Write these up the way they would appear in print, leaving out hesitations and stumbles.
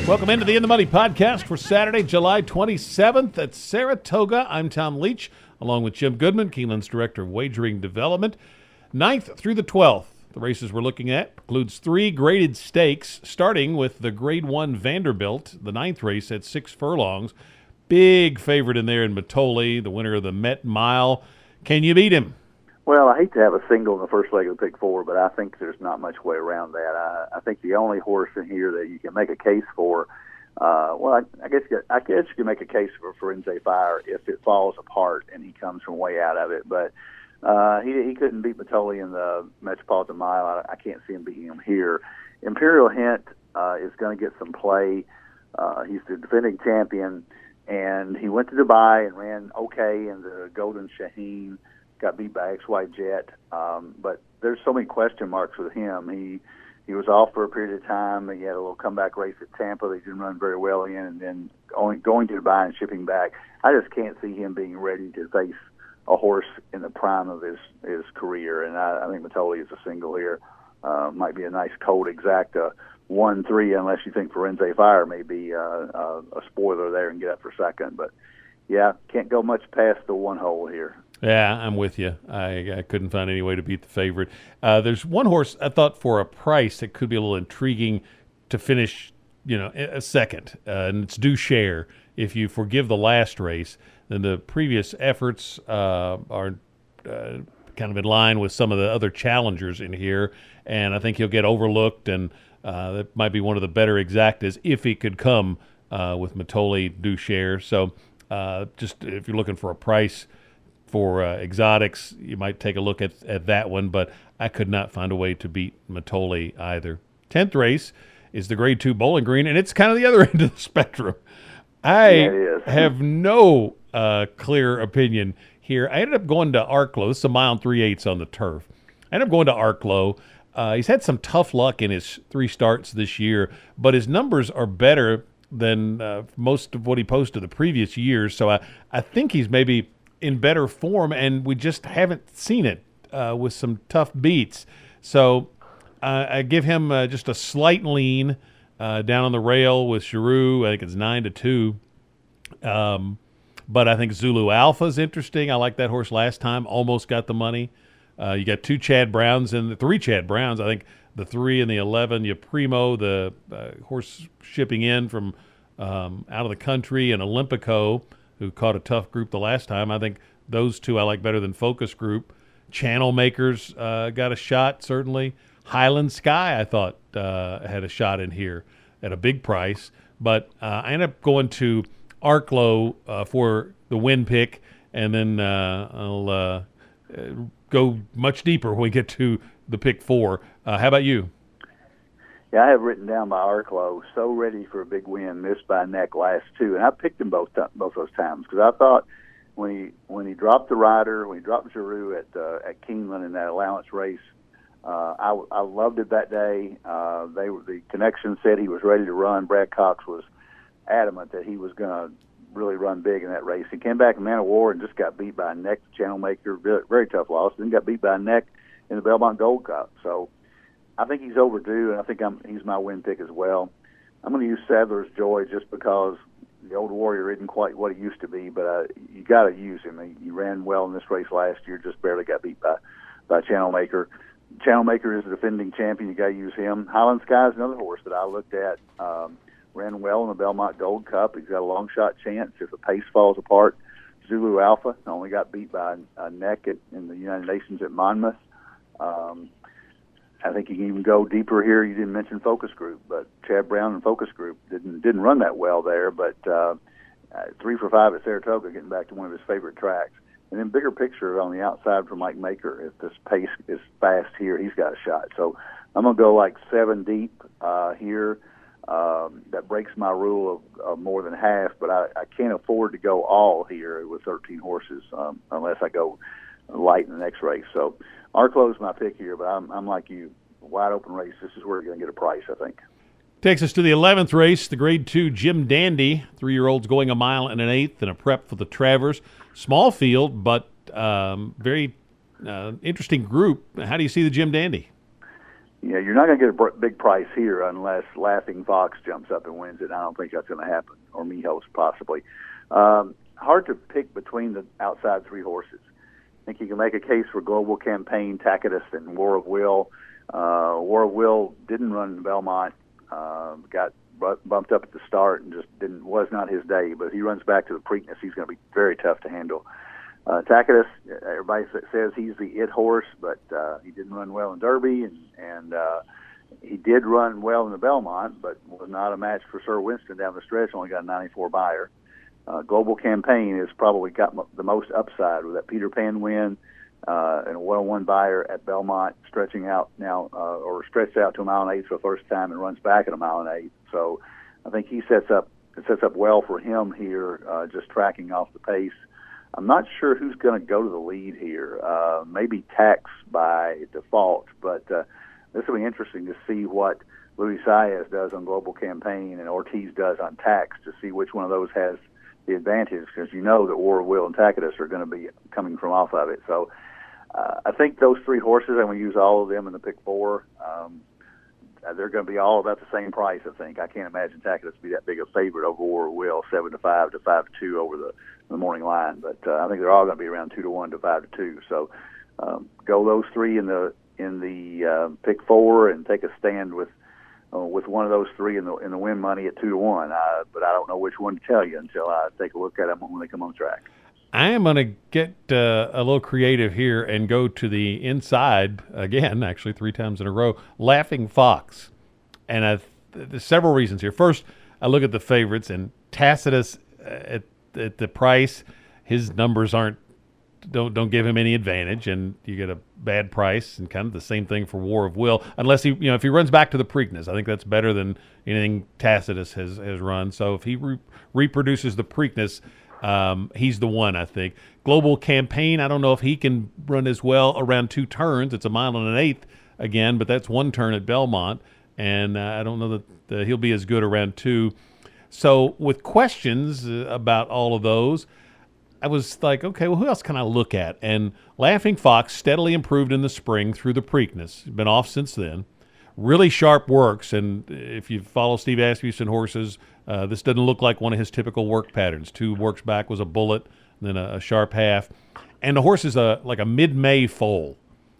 Welcome into the In the Money podcast for Saturday, July 27th at Saratoga. I'm Tom Leach, along with Jim Goodman, Keeneland's Director of Wagering Development. 9th through the 12th, the races we're looking at includes 3 graded stakes, starting with the Grade 1 Vanderbilt, the 9th race at 6 furlongs. Big favorite in there in Matoli, the winner of the Met Mile. Can you beat him? Well, I hate to have a single in the first leg of the pick 4, but I think there's not much way around that. I think the only horse in here that you can make a case for, I guess you can make a case for Forense Fire if it falls apart and he comes from way out of it. But he couldn't beat Matoli in the Metropolitan Mile. I can't see him beating him here. Imperial Hint is going to get some play. He's the defending champion, and he went to Dubai and ran okay in the Golden Shaheen. Got beat by XY Jet, but there's so many question marks with him. He was off for a period of time. He had a little comeback race at Tampa that he didn't run very well in, and then going to Dubai and shipping back. I just can't see him being ready to face a horse in the prime of his career, and I think Matoli is a single here. Might be a nice cold exacta 1-3, unless you think Forense Fire may be a spoiler there and get up for second. But yeah, can't go much past the one hole here. Yeah, I'm with you. I couldn't find any way to beat the favorite. There's one horse I thought for a price that could be a little intriguing to finish, a second, and it's Due Share. If you forgive the last race, then the previous efforts are kind of in line with some of the other challengers in here, and I think he'll get overlooked, and that might be one of the better exactas if he could come with Matoli Due Share. So just if you're looking for a price for exotics, you might take a look at that one, but I could not find a way to beat Matoli either. 10th race is the Grade 2 Bowling Green, and it's kind of the other end of the spectrum. I have no clear opinion here. I ended up going to Arklow. This is a mile and 3/8 on the turf. I ended up going to Arklow. He's had some tough luck in his 3 starts this year, but his numbers are better than most of what he posted the previous years, so I think he's maybe in better form, and we just haven't seen it with some tough beats. So I give him just a slight lean down on the rail with Giroux. I think it's 9-2. But I think Zulu Alpha is interesting. I like that horse last time. Almost got the money. You got 2 Chad Browns and 3 Chad Browns. I think the 3 and the 11, you Primo, the horse shipping in from out of the country, and Olympico, who caught a tough group the last time. I think those 2 I like better than Focus Group. Channel Makers got a shot, certainly. Highland Sky, I thought, had a shot in here at a big price. But I ended up going to Arklow for the win pick, and then I'll go much deeper when we get to the pick 4. How about you? Yeah, I have written down by Arklow, so ready for a big win, missed by neck last 2, and I picked him both those times because I thought when he dropped the rider, when he dropped Giroux at Keeneland in that allowance race, I loved it that day. The connection said he was ready to run. Brad Cox was adamant that he was going to really run big in that race. He came back in Man of War and just got beat by a neck. Channel Maker, very, very tough loss. Then got beat by a neck in the Belmont Gold Cup. So I think he's overdue, and I think he's my win pick as well. I'm going to use Sadler's Joy just because the old Warrior isn't quite what he used to be, but you got to use him. He ran well in this race last year, just barely got beat by Channel Maker. Channel Maker is the defending champion. You got to use him. Highland Sky is another horse that I looked at. Ran well in the Belmont Gold Cup. He's got a long shot chance if the pace falls apart. Zulu Alpha only got beat by a neck in the United Nations at Monmouth. I think you can even go deeper here. You didn't mention Focus Group, but Chad Brown and Focus Group didn't run that well there. But 3 for 5 at Saratoga, getting back to one of his favorite tracks. And then bigger picture on the outside for Mike Maker. If this pace is fast here, he's got a shot. So I'm going to go like 7 deep here. That breaks my rule of more than half, but I can't afford to go all here with 13 horses unless I go light in the next race. So Arklow's my pick here, but I'm like you, wide open race. This is where you're going to get a price, I think. Takes us to the 11th race, the Grade 2 Jim Dandy. 3-year-olds going 1 1/8 miles and a prep for the Travers. Small field, but very interesting group. How do you see the Jim Dandy? you're not going to get a big price here unless Laughing Fox jumps up and wins it. I don't think that's going to happen, or Mijos possibly. Hard to pick between the outside three horses. I think you can make a case for Global Campaign, Tacitus, and War of Will. War of Will didn't run in Belmont, got bumped up at the start and just was not his day. But if he runs back to the Preakness, he's going to be very tough to handle. Tacitus, everybody says he's the it horse, but he didn't run well in Derby, and he did run well in the Belmont, but was not a match for Sir Winston down the stretch. Only got a 94 buyer. Global Campaign has probably got the most upside with that Peter Pan win and a 101 buyer at Belmont, stretching out now, or stretched out to a mile and 8 for the first time and runs back at a mile and 8. So I think it sets up well for him here, just tracking off the pace. I'm not sure who's going to go to the lead here. Maybe Tax by default, but this will be interesting to see what Luis Saez does on Global Campaign and Ortiz does on Tax, to see which one of those has the advantage, because you know that War of Will and Tacitus are going to be coming from off of it. So I think those three horses, I'm going to use all of them in the pick four. They're going to be all about the same price, I think. I can't imagine Tacitus be that big a favorite over War of Will, 7-5 to 5-2 over the morning line. But I think they're all going to be around 2-1 to 5-2. So go those three in the pick four and take a stand with one of those three in the win money at 2-1. But I don't know which one to tell you until I take a look at them when they come on track. I am going to get a little creative here and go to the inside again, actually 3 times in a row, Laughing Fox. And there's several reasons here. First, I look at the favorites, and Tacitus at the price, his numbers don't give him any advantage, and you get a bad price, and kind of the same thing for War of Will, unless if he runs back to the Preakness. I think that's better than anything Tacitus has run. So if he reproduces the Preakness, he's the one, I think. Global Campaign, I don't know if he can run as well around 2 turns. It's a mile and an eighth again, but that's 1 turn at Belmont, and I don't know that he'll be as good around 2. So with questions about all of those, I was like, okay, well, who else can I look at? And Laughing Fox steadily improved in the spring through the Preakness. Been off since then. Really sharp works, and if you follow Steve Asmussen horses, this doesn't look like one of his typical work patterns. 2 works back was a bullet, then a sharp half. And the horse is like a mid-May foal.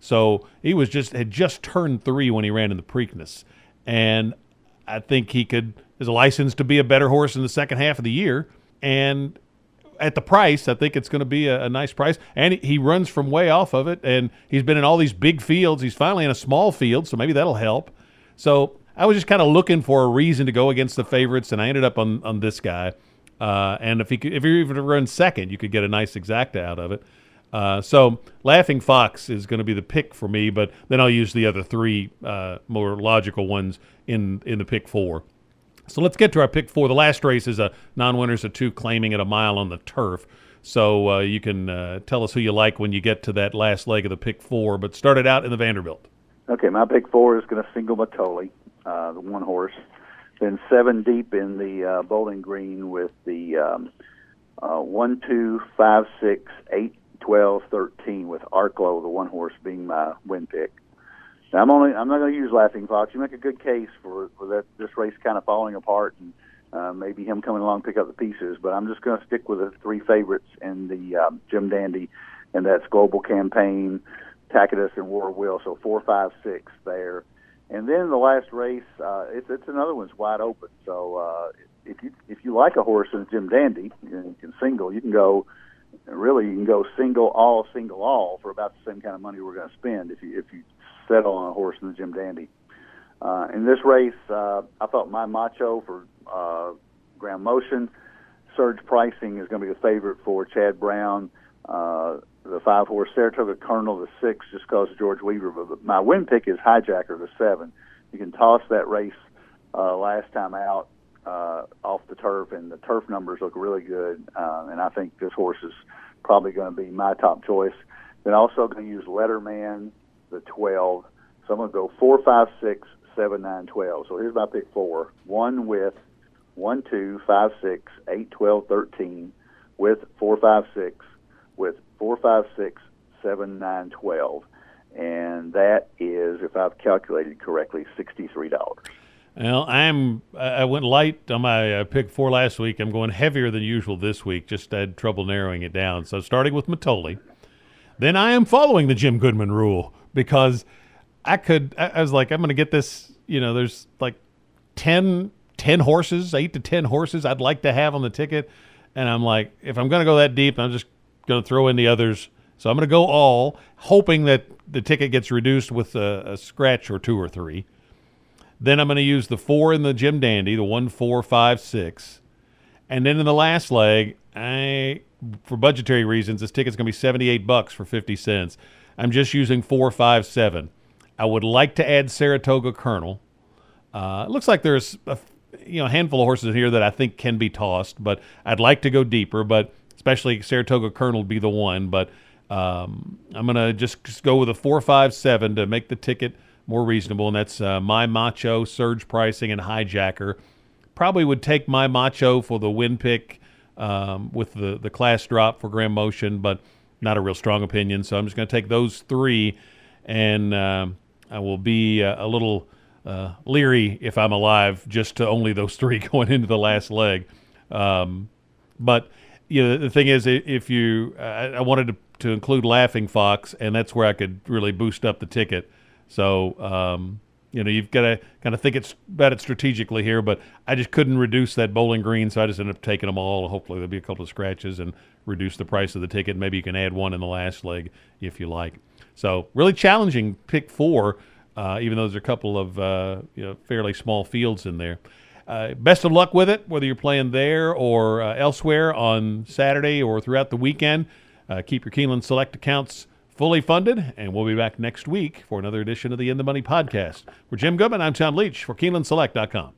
So he had just turned 3 when he ran in the Preakness. And I think is a license to be a better horse in the second half of the year. And at the price, I think it's going to be a nice price. And he runs from way off of it, and he's been in all these big fields. He's finally in a small field, so maybe that'll help. So I was just kind of looking for a reason to go against the favorites, and I ended up on this guy. And if he even runs second, you could get a nice exacta out of it. So Laughing Fox is going to be the pick for me, but then I'll use the other 3 more logical ones in the pick 4. So let's get to our pick 4. The last race is a non-winners of 2 claiming at a mile on the turf. So you can tell us who you like when you get to that last leg of the pick 4, but start it out in the Vanderbilt. Okay, my pick 4 is going to single Matoli, the 1 horse. Then 7 deep in the Bowling Green with the 1, 2, 5, 6, 8, 12, 13 with Arklow, the 1 horse, being my win pick. Now, I'm not going to use Laughing Fox. You make a good case for this race kind of falling apart and maybe him coming along pick up the pieces, but I'm just going to stick with the 3 favorites in the Jim Dandy, and that's Global Campaign, Tacitus, and War of Will. So 4, 5, 6 there. And then the last race, it's another one's wide open. So if you like a horse in Jim Dandy, you can single. You can go single all for about the same kind of money we're going to spend if you settle on a horse in the Jim Dandy. In this race, I thought My Macho for Ground Motion, Surge Pricing is going to be the favorite for Chad Brown. The 5 horse Saratoga Colonel, the 6, just because of George Weaver. But my win pick is Hijacker, the 7. You can toss that race last time out off the turf, and the turf numbers look really good. And I think this horse is probably going to be my top choice. Then also going to use Letterman, the 12. So I'm going to go 4, 5, 6, 7, 9, 12. So here's my pick 4. 1 with 1, 2, 5, 6, 8, 12, 13 with 4, 5, 6 with 4, 5, 6, 7, 9, 12. and that is, if I've calculated correctly, $63. Well, I went light on my pick 4 last week. I'm going heavier than usual this week. Just had trouble narrowing it down. So starting with Matoli. Then I am following the Jim Goodman rule because I was like, I'm going to get this, there's like 10 horses, 8 to 10 horses I'd like to have on the ticket. And I'm like, if I'm going to go that deep, I'm just going to throw in the others. So I'm going to go all, hoping that the ticket gets reduced with a scratch or 2 or 3. Then I'm going to use the 4 in the Jim Dandy, the 1, 4, 5, 6. And then in the last leg, for budgetary reasons, this ticket's going to be $78 for 50 cents. I'm just using 4, 5, 7. I would like to add Saratoga Colonel. It looks like there's a handful of horses in here that I think can be tossed, but I'd like to go deeper, but especially Saratoga Colonel would be the one. But I'm going to just go with a 4, 5, 7 to make the ticket more reasonable, and that's My Macho, Surge Pricing, and Hijacker. Probably would take My Macho for the win pick with the class drop for Grand Motion, but not a real strong opinion. So I'm just going to take those 3, and I will be a little leery if I'm alive just to only those 3 going into the last leg. But the thing is, if I wanted to include Laughing Fox, and that's where I could really boost up the ticket. So, you've got to kind of think about it strategically here, but I just couldn't reduce that Bowling Green, so I just ended up taking them all. Hopefully there'll be a couple of scratches and reduce the price of the ticket. Maybe you can add one in the last leg if you like. So really challenging pick 4, even though there's a couple of fairly small fields in there. Best of luck with it, whether you're playing there or elsewhere on Saturday or throughout the weekend. Keep your Keeneland Select accounts fully funded, and we'll be back next week for another edition of the In the Money podcast. For Jim Goodman, I'm Tom Leach for KeenelandSelect.com.